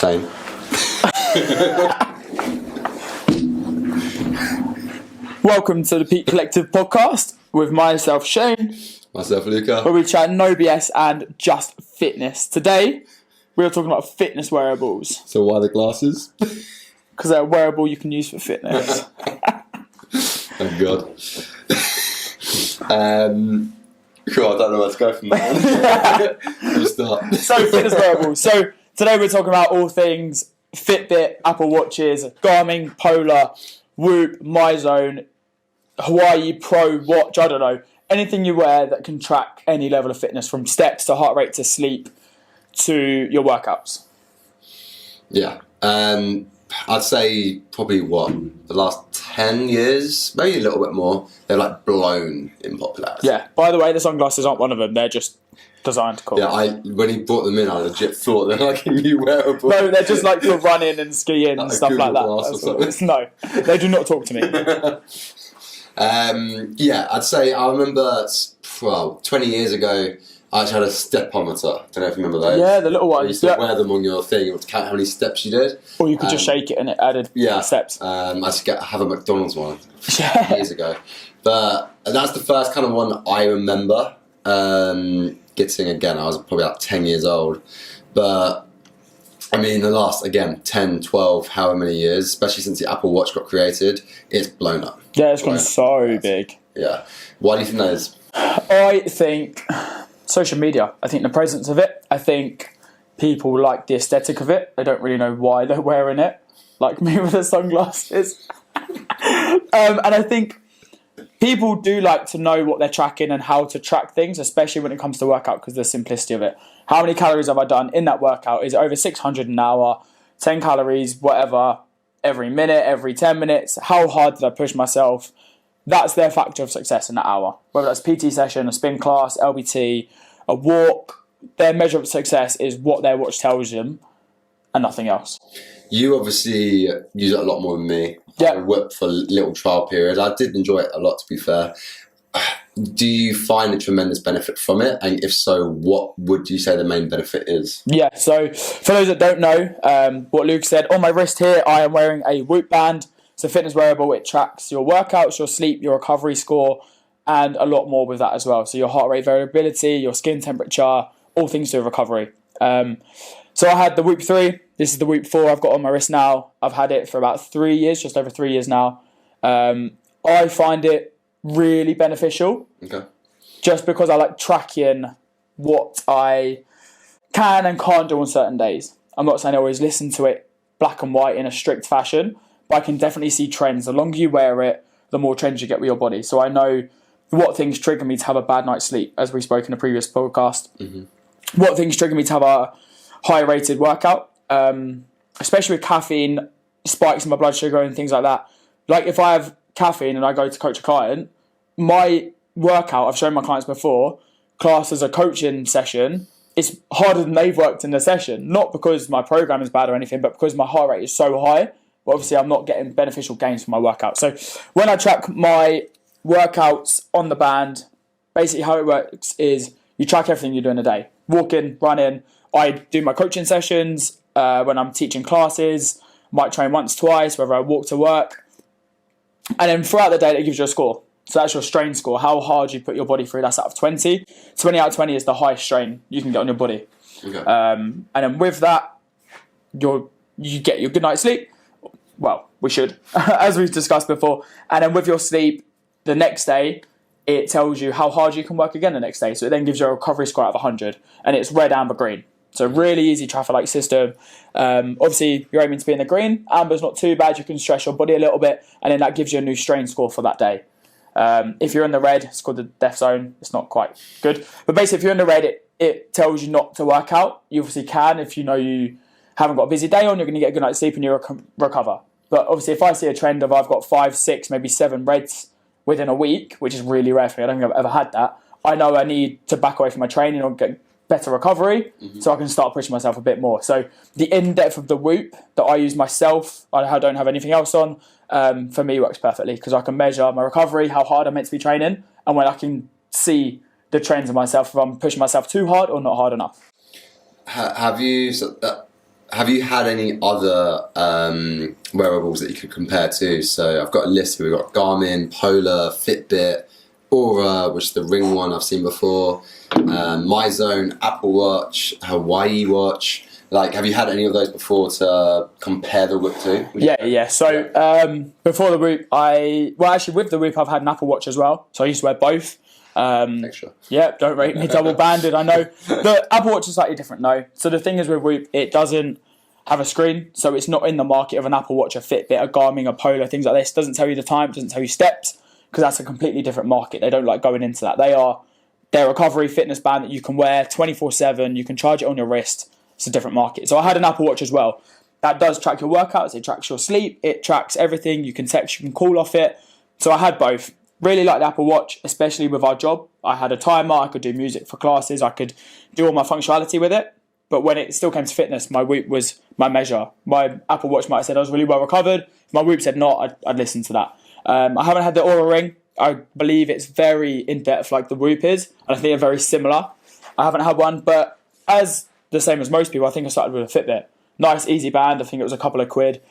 Shane. Welcome to the Peak Collective podcast with myself, Shane. Myself, Luca. Where we chat no BS and just fitness. Today, we are talking about fitness wearables. So why the glasses? Because they're a wearable you can use for fitness. Oh, God. Cool, I don't know where to go from there. We'll start. So, fitness wearables. So, today we're talking about all things Fitbit, Apple Watches, Garmin, Polar, Whoop, MyZone, Hawaii Pro Watch, I don't know. Anything you wear that can track any level of fitness, from steps to heart rate to sleep to your workouts. Yeah. I'd say probably the last 10 years, maybe a little bit more, they're like blown in popularity. Yeah. By the way, the sunglasses aren't one of them. They're just designed cool. Yeah, when he brought them in, I legit thought they're like a new wearable. No, they're just like for running and skiing and stuff like that. No, they do not talk to me. Yeah, I'd say I remember, 20 years ago, I actually had a stepometer. Don't know if you remember those. Yeah, the little ones. You used to wear them on your thing to count how many steps you did. Or you could just shake it and it added steps. I used to have a McDonald's one years ago. But that's the first kind of one I remember getting. Again, I was probably like 10 years old. But I mean, the last, again, 10, 12, however many years, especially since the Apple Watch got created, it's blown up. Yeah, it's gone so big. Yeah. Why do you think that is? I think social media. I think the presence of it. I think people like the aesthetic of it. They don't really know why they're wearing it. Like me with the sunglasses. And I think people do like to know what they're tracking and how to track things, especially when it comes to workout, because of the simplicity of it. How many calories have I done in that workout? Is it over 600 an hour? 10 calories, whatever, every minute, every 10 minutes? How hard did I push myself? That's their factor of success in that hour. Whether that's PT session, a spin class, LBT, a walk, their measure of success is what their watch tells them and nothing else. You obviously use it a lot more than me. Yeah. I worked for a little trial period. I did enjoy it a lot, to be fair. Do you find a tremendous benefit from it? And if so, what would you say the main benefit is? Yeah, so for those that don't know, what Luke said, on my wrist here, I am wearing a Whoop band. It's a fitness wearable. It tracks your workouts, your sleep, your recovery score, and a lot more with that as well. So your heart rate variability, your skin temperature, all things to recovery. So I had the Whoop 3. This is the Whoop 4 I've got on my wrist now. I've had it for about 3 years, just over 3 years now. I find it really beneficial. Okay. Just because I like tracking what I can and can't do on certain days. I'm not saying I always listen to it black and white in a strict fashion, but I can definitely see trends. The longer you wear it, the more trends you get with your body. So I know what things trigger me to have a bad night's sleep, as we spoke in a previous podcast. Mm-hmm. What things trigger me to have a high-rated workout, especially with caffeine, spikes in my blood sugar and things like that. Like if I have caffeine and I go to coach a client, my workout, I've shown my clients before, classed as a coaching session, it's harder than they've worked in the session. Not because my program is bad or anything, but because my heart rate is so high. But obviously, I'm not getting beneficial gains from my workout. So when I track my workouts on the band, basically how it works is you track everything you do in a day. Walking, running. I do my coaching sessions when I'm teaching classes. Might train once, twice, whether I walk to work. And then throughout the day, that gives you a score. So that's your strain score, how hard you put your body through. That's out of 20. 20 out of 20 is the highest strain you can get on your body. Okay. And then with that, you get your good night's sleep. Well, we should, as we've discussed before. And then with your sleep, the next day, it tells you how hard you can work again the next day. So it then gives you a recovery score out of 100. And it's red, amber, green. So really easy traffic-light system. Obviously, you're aiming to be in the green. Amber's not too bad. You can stress your body a little bit. And then that gives you a new strain score for that day. If you're in the red, it's called the death zone. It's not quite good. But basically, if you're in the red, it tells you not to work out. You obviously can. If you know you haven't got a busy day on, you're going to get a good night's sleep and you recover. But obviously, if I see a trend of I've got 5, 6, maybe 7 reds within a week, which is really rare for me, I don't think I've ever had that, I know I need to back away from my training or get better recovery so I can start pushing myself a bit more. So the in-depth of the Whoop that I use myself, I don't have anything else on, for me works perfectly because I can measure my recovery, how hard I'm meant to be training, and when I can see the trends of myself, if I'm pushing myself too hard or not hard enough. Have you, have you had any other wearables that you could compare to? So I've got a list here. We've got Garmin, Polar, Fitbit, Aura, which is the Ring one I've seen before, MyZone, Apple Watch, Hawaii Watch. Like, have you had any of those before to compare the Whoop to? Yeah. So before the Whoop, with the Whoop, I've had an Apple Watch as well. So I used to wear both. Extra. Yeah, don't rate me double-banded, I know. The Apple Watch is slightly different, though. So the thing is with Whoop, it doesn't have a screen, so it's not in the market of an Apple Watch, a Fitbit, a Garmin, a Polar, things like this. It doesn't tell you the time, doesn't tell you steps, because that's a completely different market. They don't like going into that. They're a recovery fitness band that you can wear 24/7. You can charge it on your wrist. It's a different market. So I had an Apple Watch as well. That does track your workouts, it tracks your sleep, it tracks everything. You can text, you can call off it. So I had both. Really like the Apple Watch, especially with our job. I had a timer, I could do music for classes, I could do all my functionality with it. But when it still came to fitness, my Whoop was my measure. My Apple Watch might have said I was really well recovered. If my Whoop said not, I'd listen to that. I haven't had the Aura Ring. I believe it's very in-depth like the Whoop is. And I think they're very similar. I haven't had one, but as the same as most people, I think I started with a Fitbit. Nice, easy band. I think it was a couple of quid.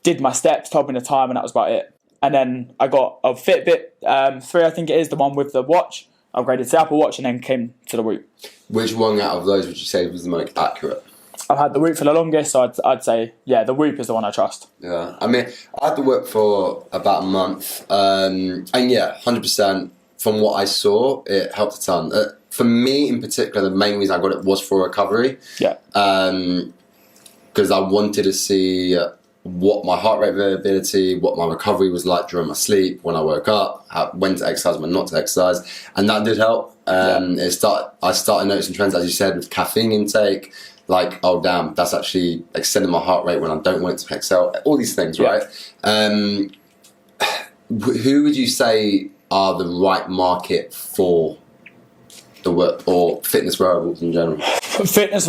Did my steps, told me the time, and that was about it. And then I got a Fitbit 3, I think it is, the one with the watch. Upgraded to the Apple Watch and then came to the Whoop. Which one out of those would you say was the most accurate? I've had the Whoop for the longest, so I'd say, yeah, the Whoop is the one I trust. Yeah, I mean, I had the Whoop for about a month. And yeah, 100%, from what I saw, it helped a ton. For me in particular, the main reason I got it was for recovery. Yeah. Because I wanted to see what my heart rate variability, what my recovery was like during my sleep, when I woke up, when to exercise, when not to exercise, and that did help. I started noticing trends, as you said, with caffeine intake. Like, oh damn, that's actually extending my heart rate when I don't want it to excel. All these things, right? Who would you say are the right market for the Whoop or fitness wearables in general? Fitness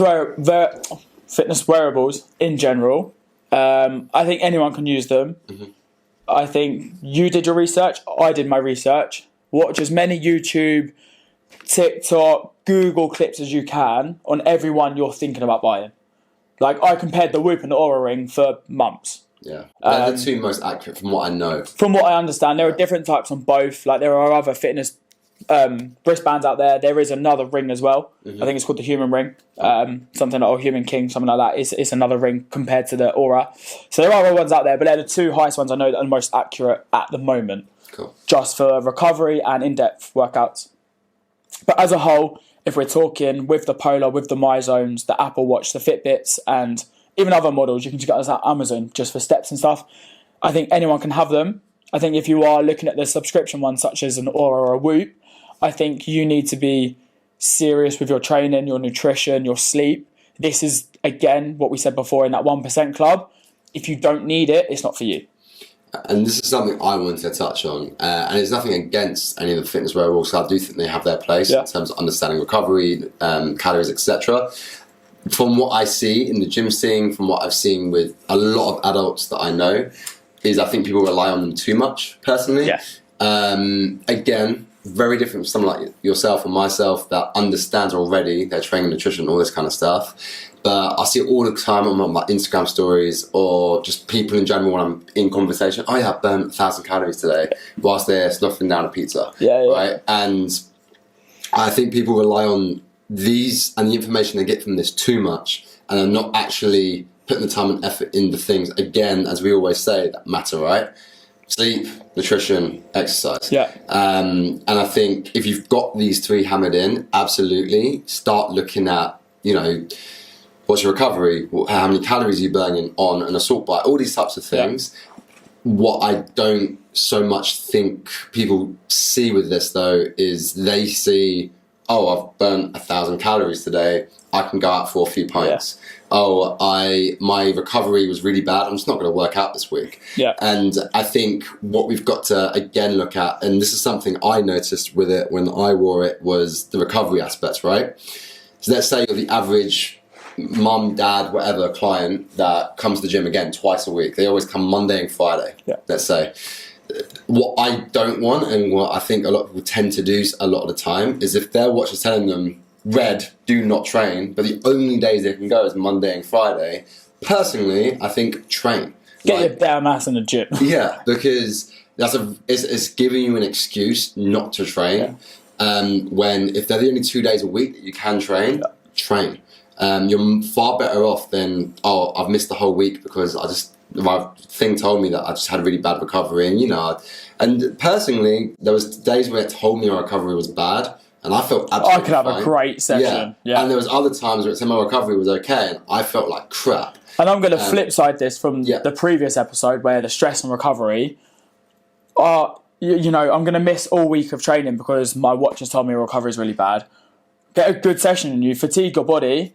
wearables in general. I think anyone can use them. Mm-hmm. I think you did your research. I did my research. Watch as many YouTube, TikTok, Google clips as you can on everyone you're thinking about buying. Like, I compared the Whoop and the Aura Ring for months. Yeah, they're the two most accurate from what I know. From what I understand, there are different types on both. Like, there are other fitness wristbands out there. There is another ring as well. Mm-hmm. I think it's called the Human Ring, something like Human King, something like that. It's another ring compared to the Aura. So there are other ones out there, but they're the two highest ones I know that are the most accurate at the moment. Cool. Just for recovery and in-depth workouts. But as a whole, if we're talking with the Polar, with the MyZones, the Apple Watch, the Fitbits, and even other models, you can just get us at Amazon just for steps and stuff. I think anyone can have them. I think if you are looking at the subscription ones, such as an Aura or a Whoop, I think you need to be serious with your training, your nutrition, your sleep. This is, again, what we said before in that 1% club. If you don't need it, it's not for you. And this is something I wanted to touch on. And it's nothing against any of the fitness wearables. I do think they have their place in terms of understanding recovery, calories, etc. From what I see in the gym scene, from what I've seen with a lot of adults that I know, is I think people rely on them too much, personally. Yeah. Again, very different from someone like yourself and myself that understands already their training, nutrition, all this kind of stuff. But I see it all the time on my Instagram stories or just people in general when I'm in conversation. Oh yeah, I burned 1,000 calories today whilst they're snuffing down a pizza. Right? And I think people rely on these and the information they get from this too much and are not actually putting the time and effort in the things, again, as we always say, that matter, right? Sleep, nutrition, exercise. Yeah. And I think if you've got these three hammered in, absolutely start looking at, what's your recovery? How many calories are you burning on an assault bike? All these types of things. Yeah. What I don't so much think people see with this, though, is they see, oh, I've burnt 1,000 calories today. I can go out for a few pints. Yeah. Oh, my recovery was really bad. I'm just not going to work out this week. Yeah. And I think what we've got to, again, look at, and this is something I noticed with it when I wore it, was the recovery aspects, right? So let's say you're the average mum, dad, whatever client that comes to the gym again twice a week. They always come Monday and Friday, let's say. What I don't want, and what I think a lot of people tend to do a lot of the time, is if their watch is telling them, red, do not train, but the only days they can go is Monday and Friday, personally, I think train. Get your damn ass in the gym. Yeah, because it's giving you an excuse not to train. When if they're the only 2 days a week that you can train, train. You're far better off than I've missed the whole week because my thing told me that I just had a really bad recovery, and and personally there was days where it told me my recovery was bad. And I felt absolutely I could have fine. a great session. Yeah. And there was other times where it said my recovery was okay, and I felt like crap. And I'm going to flip side this from the previous episode where the stress and recovery are, I'm going to miss all week of training because my watch has told me recovery is really bad. Get a good session and you fatigue your body,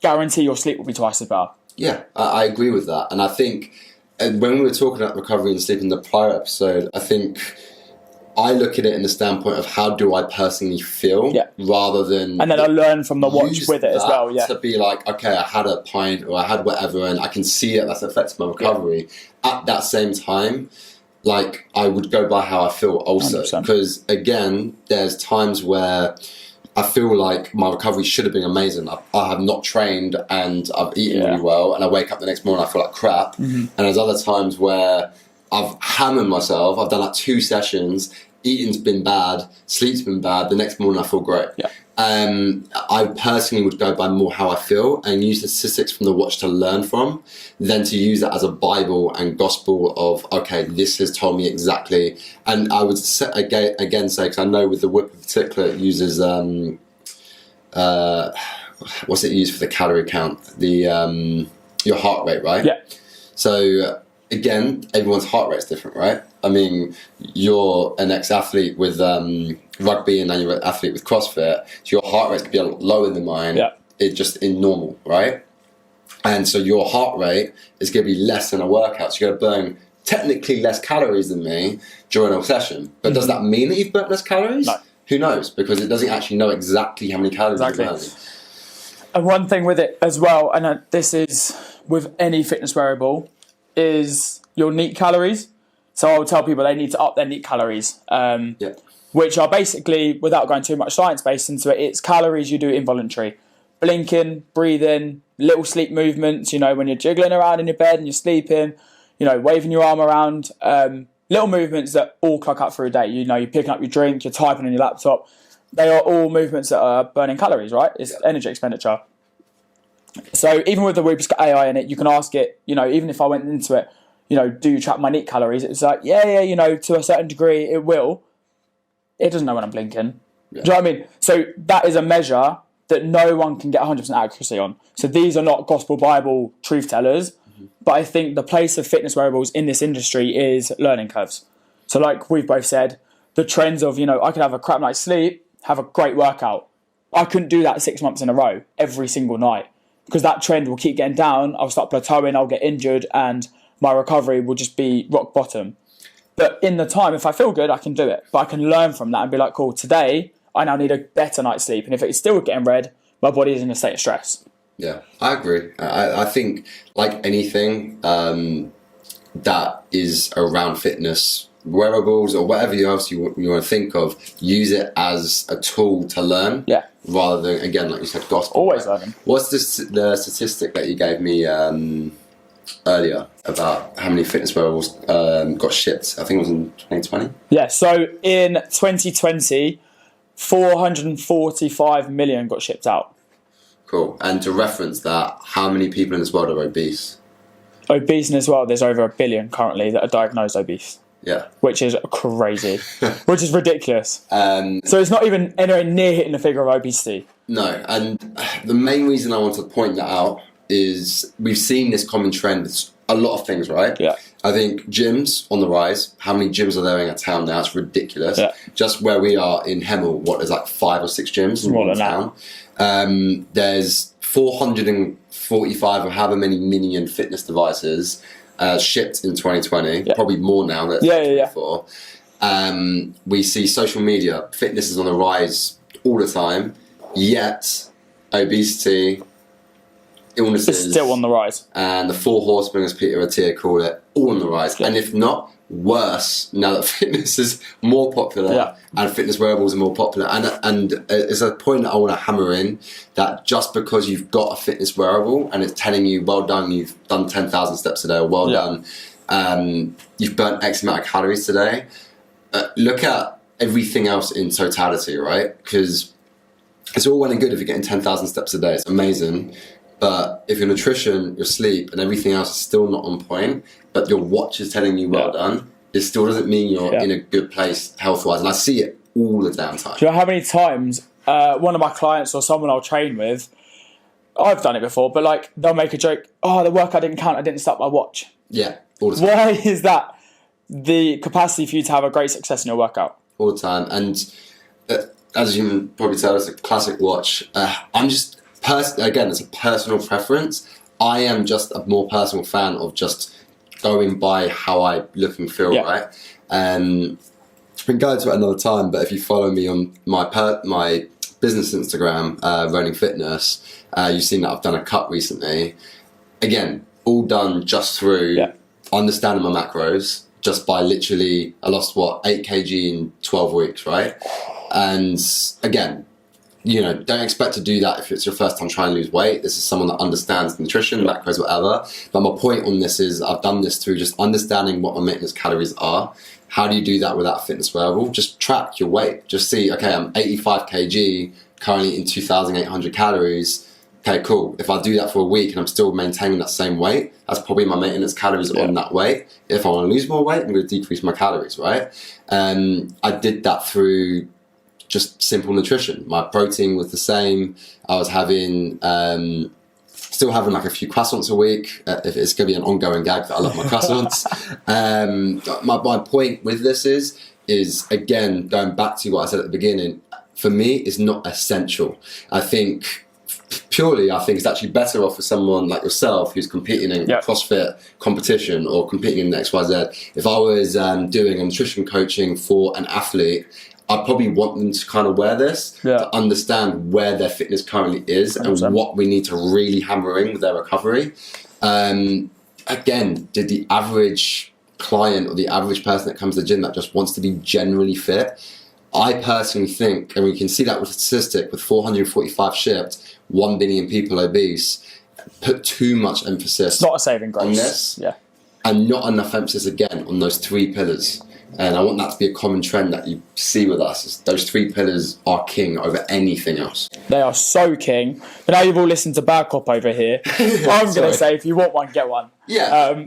guarantee your sleep will be twice as bad. Yeah, I agree with that. And I think when we were talking about recovery and sleep in the prior episode, I think I look at it in the standpoint of how do I personally feel rather than... And then I learn from the watch with it as well, to be like, okay, I had a pint or I had whatever and I can see it, that's affected my recovery. At that same time, like, I would go by how I feel also. 100%. Because, again, there's times where I feel like my recovery should have been amazing. I have not trained and I've eaten really well and I wake up the next morning and I feel like crap. And there's other times where I've hammered myself. I've done like 2 sessions. Eating's been bad. Sleep's been bad. The next morning I feel great. Yeah. I personally would go by more how I feel and use the statistics from the watch to learn from, than to use that as a Bible and gospel of, okay, this has told me exactly. And I would again say, because I know with the Whoop in particular, it uses what's it used for the calorie count? The your heart rate, right? Yeah. So again, everyone's heart rate's different, right? I mean, you're an ex-athlete with rugby and then you're an athlete with CrossFit, so your heart rate could be a lot lower than mine. Yeah. It's just in normal, right? And so your heart rate is going to be less than a workout, so you're going to burn technically less calories than me during a session. But does that mean that you've burnt less calories? No. Who knows? Because it doesn't actually know exactly how many calories you're burning. And one thing with it as well, and this is with any fitness wearable, is your NEAT calories. So I'll tell people they need to up their NEAT calories, which are basically, without going too much science based into it, it's calories you do involuntary. Blinking, breathing, little sleep movements, when you're jiggling around in your bed and you're sleeping, waving your arm around, little movements that all clock up through a day. You're picking up your drink, you're typing on your laptop. They are all movements that are burning calories, right? It's energy expenditure. So even with the Whoop, it's got AI in it, you can ask it, even if I went into it, do you track my NEAT calories? It's like, to a certain degree it will. It doesn't know when I'm blinking. Yeah. Do you know what I mean? So that is a measure that no one can get 100% accuracy on. So these are not gospel Bible truth tellers, but I think the place of fitness wearables in this industry is learning curves. So like we've both said, the trends of, I could have a crap night's sleep, have a great workout. I couldn't do that 6 months in a row, every single night, because that trend will keep getting down. I'll start plateauing, I'll get injured, and my recovery will just be rock bottom. But in the time, if I feel good, I can do it. But I can learn from that and be like, cool, today I now need a better night's sleep. And if it's still getting red, my body is in a state of stress. Yeah, I agree. I think, like anything that is around fitness, wearables or whatever else you want to think of, use it as a tool to learn. Yeah. Rather than, again, like you said, gospel. Always learning. What's the statistic that you gave me earlier about how many fitness wearables got shipped? I think it was in 2020. Yeah, so in 2020, 445 million got shipped out. Cool. And to reference that, how many people in this world are obese? Obese in this world, there's over 1 billion currently that are diagnosed obese. Yeah. Which is crazy. Which is ridiculous. So it's not even anywhere near hitting the figure of obesity. No, and the main reason I want to point that out is we've seen this common trend with a lot of things, right? Yeah. I think gyms on the rise. How many gyms are there in a town now? It's ridiculous. Yeah. Just where we are in Hemel, there's like 5 or 6 gyms in one town. There's 445 or however many million fitness devices shipped in 2020. Yeah. Probably more now than 2024. We see social media. Fitness is on the rise all the time. Yet, obesity, illnesses... It's still on the rise. And the 4 horsemen, as Peter Attia called it, all on the rise. Yeah. And if not, worse now that fitness is more popular and fitness wearables are more popular. And it's a point that I want to hammer in, that just because you've got a fitness wearable and it's telling you, well done, you've done 10,000 steps a day, or well done, you've burnt X amount of calories today. Look at everything else in totality, right? Because it's all well and good if you're getting 10,000 steps a day. It's amazing. But if your nutrition, your sleep, and everything else is still not on point, but your watch is telling you well done, it still doesn't mean you're in a good place health-wise. And I see it all the damn time. Do you know how many times one of my clients or someone I'll train with, I've done it before, but like they'll make a joke, oh, the workout didn't count, I didn't start my watch. Yeah, all the time. Why is that the capacity for you to have a great success in your workout? All the time. And as you can probably tell, it's a classic watch. I'm just... again, it's a personal preference. I am just a more personal fan of just going by how I look and feel, right? We can go into it another time, but if you follow me on my business Instagram, Running Fitness, you've seen that I've done a cut recently. Again, all done just through understanding my macros, just by literally, I lost 8 kg in 12 weeks, right? And again, you know, don't expect to do that if it's your first time trying to lose weight. This is someone that understands nutrition, macros, whatever. But my point on this is I've done this through just understanding what my maintenance calories are. How do you do that without a fitness wearable? Just track your weight. Just see, okay, I'm 85 kg, currently in 2,800 calories. Okay, cool. If I do that for a week and I'm still maintaining that same weight, that's probably my maintenance calories on that weight. If I want to lose more weight, I'm going to decrease my calories, right? I did that through just simple nutrition. My protein was the same. I was having, still having like a few croissants a week. If it's going to be an ongoing gag that I love my croissants. My point with this is again, going back to what I said at the beginning, for me, it's not essential. I think it's actually better off for someone like yourself who's competing in CrossFit competition or competing in XYZ. If I was doing a nutrition coaching for an athlete, I'd probably want them to kind of wear this to understand where their fitness currently is 100%. And what we need to really hammer in with their recovery. Again, did the average client or the average person that comes to the gym that just wants to be generally fit, I personally think, and we can see that with the statistic, with 445 shipped, 1 billion people obese, put too much emphasis it's not a saving grace. on this, and not enough emphasis again on those 3 pillars. And I want that to be a common trend that you see with us. Is those 3 pillars are king over anything else. They are so king. But now you've all listened to Bad Cop over here. I'm going to say, if you want one, get one. Yeah,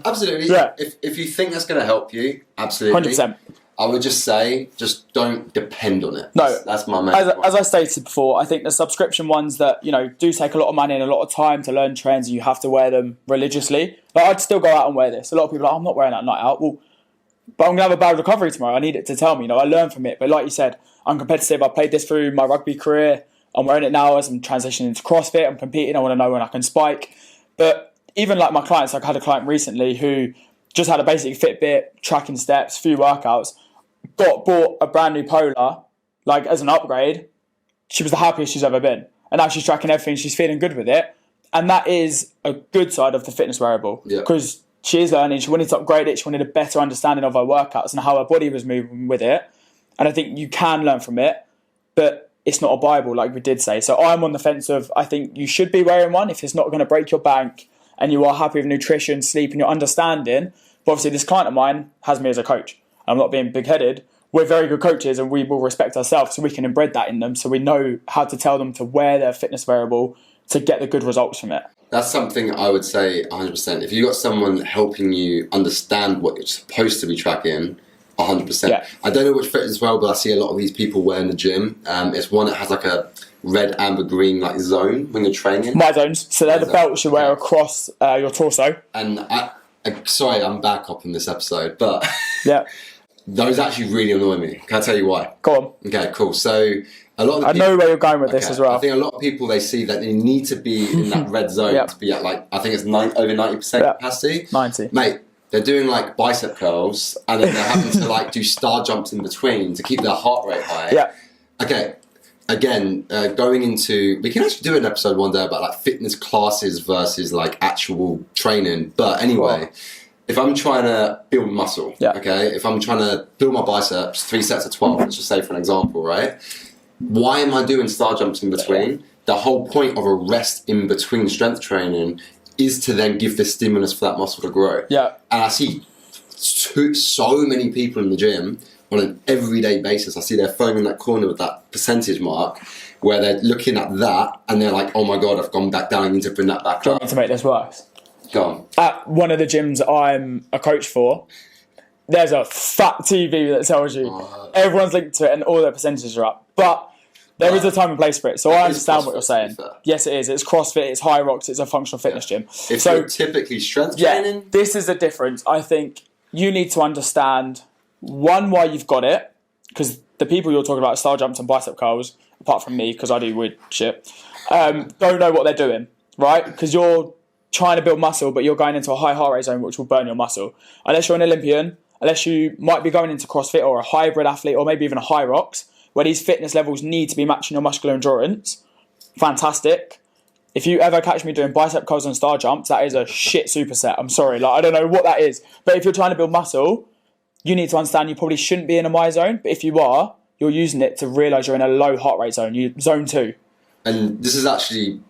absolutely. Yeah. If you think that's going to help you, absolutely. 100%. I would just say, just don't depend on it. No, that's my main point. As I stated before, I think the subscription ones that, you know, do take a lot of money and a lot of time to learn trends, and you have to wear them religiously. But I'd still go out and wear this. A lot of people are like, I'm not wearing that night out. Well, but I'm going to have a bad recovery tomorrow. I need it to tell me, you know, I learn from it. But like you said, I'm competitive. I played this through my rugby career. I'm wearing it now as I'm transitioning into CrossFit. I'm competing. I want to know when I can spike. But even like my clients, like I had a client recently who just had a basic Fitbit, tracking steps, few workouts, bought a brand new Polar, like as an upgrade. She was the happiest she's ever been. And now she's tracking everything. She's feeling good with it. And that is a good side of the fitness wearable. Because she is learning, she wanted to upgrade it, she wanted a better understanding of her workouts and how her body was moving with it. And I think you can learn from it, but it's not a Bible, like we did say. So I'm on the fence of, I think you should be wearing one if it's not going to break your bank and you are happy with nutrition, sleep, and your understanding. But obviously this client of mine has me as a coach. I'm not being big-headed. We're very good coaches and we will respect ourselves, so we can embed that in them, so we know how to tell them to wear their fitness wearable to get the good results from it. That's something I would say 100%. If you've got someone helping you understand what you're supposed to be tracking, 100%. Yeah. I don't know which fitness wearable I see a lot of these people wear in the gym. It's one that has like a red, amber, green like zone when you're training. My zones. So they're the belts you wear across your torso. And sorry, I'm back up in this episode, but those actually really annoy me. Can I tell you why? Go on. Okay, cool. So a lot of the people, I know where you're going with this as well. I think a lot of people, they see that they need to be in that red zone to be at like, I think it's over 90% capacity. 90. Mate, they're doing like bicep curls and then they're having to like do star jumps in between to keep their heart rate high. Yeah. Okay. Again, going into, we can actually do an episode one day about like fitness classes versus like actual training. But anyway, if I'm trying to build muscle, Yeah. okay, if I'm trying to build my biceps, 3 sets of 12, let's just say for an example, right? Why am I doing star jumps in between? The whole point of a rest in between strength training is to then give the stimulus for that muscle to grow. Yeah. And I see so many people in the gym on an everyday basis. I see their phone in that corner with that percentage mark where they're looking at that and they're like, oh my God, I've gone back down. I need to bring that back Do you up. want me to make this worse? Go on. At one of the gyms I'm a coach for, there's a fat TV that tells you everyone's linked to it and all their percentages are up. But there is a time and place for it. So I understand what you're saying. Yes, it is. It's CrossFit, it's High Rocks, it's a functional fitness gym. If you're typically strength training... this is the difference. I think you need to understand, one, why you've got it, because the people you're talking about, star jumps and bicep curls, apart from me, because I do weird shit, don't know what they're doing, right? Because you're trying to build muscle, but you're going into a high heart rate zone, which will burn your muscle. Unless you're an Olympian, unless you might be going into CrossFit or a hybrid athlete, or maybe even a High Rocks, where these fitness levels need to be matching your muscular endurance, fantastic. If you ever catch me doing bicep curls and star jumps, that is a shit superset. I'm sorry, like I don't know what that is. But if you're trying to build muscle, you need to understand you probably shouldn't be in a my zone. But if you are, you're using it to realise you're in a low heart rate zone, zone 2. And this is actually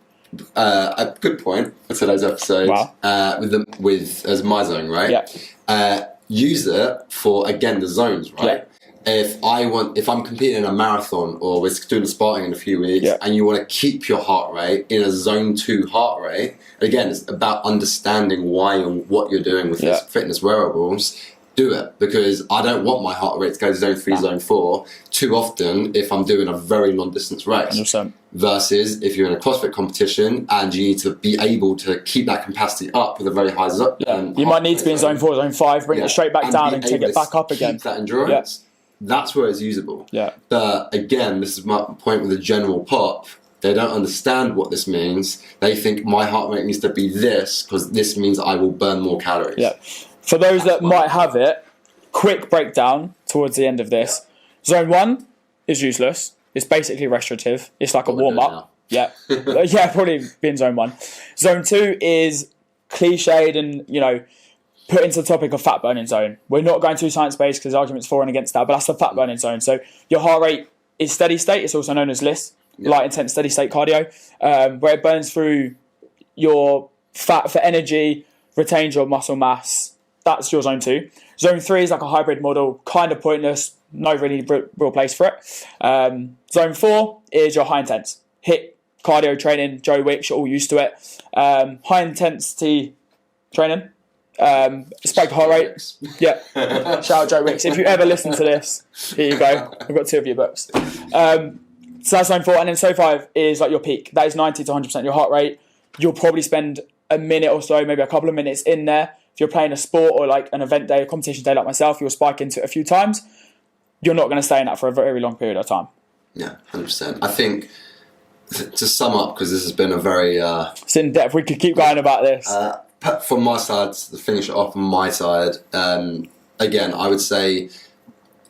a good point for today's episode. Wow. With as my zone, right? Yeah. Use it for, again, the zones, right? Yeah. If I'm competing in a marathon or we're doing Spartan in a few weeks, and you want to keep your heart rate in a zone 2 heart rate, again, it's about understanding why and what you're doing with these fitness wearables. Do it, because I don't want my heart rate to go to zone 3, zone 4 too often if I'm doing a very long distance race. 100%. Versus if you're in a CrossFit competition and you need to be able to keep that capacity up with a very high zone. You might need to be in zone 4, zone 5, bring it straight back down and take it back up again. Keep that endurance. That's where it's usable. Yeah. But again, this is my point with the general pop. They don't understand what this means. They think my heart rate needs to be this because this means I will burn more calories. Yeah. For those that might have it, quick breakdown towards the end of this. Zone 1 is useless. It's basically restorative. It's like a warm-up. Yeah. Probably be in zone 1. Zone 2 is cliched and, put into the topic of fat burning zone. We're not going to science-based because there's arguments for and against that, but that's the fat burning zone. So your heart rate is steady state. It's also known as LISS, light intense steady state cardio, where it burns through your fat for energy, retains your muscle mass. That's your zone 2. Zone 3 is like a hybrid model, kind of pointless, no really real place for it. Zone 4 is your high intense. HIIT, cardio training, Joe Wicks, you're all used to it. High intensity training. Spiked heart rate. Yeah. Shout out Joe Wicks. If you ever listen to this, here you go. I've got 2 of your books. So that's zone 4. And then zone 5 is like your peak. That is 90 to 100% your heart rate. You'll probably spend a minute or so, maybe a couple of minutes in there. If you're playing a sport or like an event day, a competition day like myself, you'll spike into it a few times. You're not going to stay in that for a very long period of time. Yeah, 100%. I think, to sum up, because this has been a very... it's in depth. We could keep going about this. From my side, to finish it off on my side, again, I would say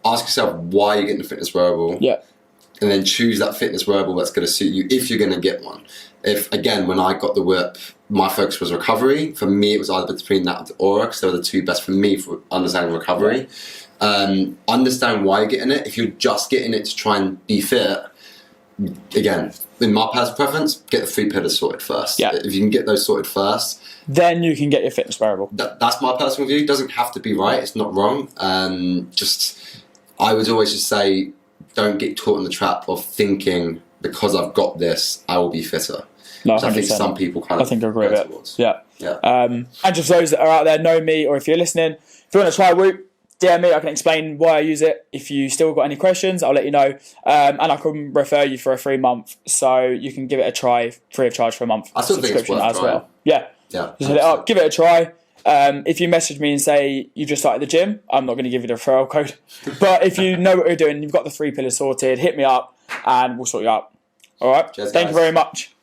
ask yourself why you're getting a fitness wearable. Yeah. And then choose that fitness wearable that's going to suit you if you're going to get one. If, again, when I got the whip, my focus was recovery. For me, it was either between that and the Aura, because they were the 2 best for me for understanding recovery. Understand why you're getting it. If you're just getting it to try and be fit, again, in my personal preference, get the 3 pillars sorted first. Yeah. If you can get those sorted first, then you can get your fitness wearable. That's my personal view. It doesn't have to be right. It's not wrong. I would always just say, don't get caught in the trap of thinking because I've got this, I will be fitter. No, I think some people kind of... I think I agree with towards. it. Yeah. And just those that are out there know me, or if you're listening, if you want to try Whoop, DM me. I can explain why I use it. If you still got any questions, I'll let you know. And I can refer you for a free month, so you can give it a try free of charge for a month. I still think it's worth trying. Yeah. Just hit it up, give it a try. If you message me and say you just started the gym, I'm not going to give you the referral code. But if you know what you're doing, you've got the 3 pillars sorted, hit me up and we'll sort you out. All right. Cheers, Thank you very much.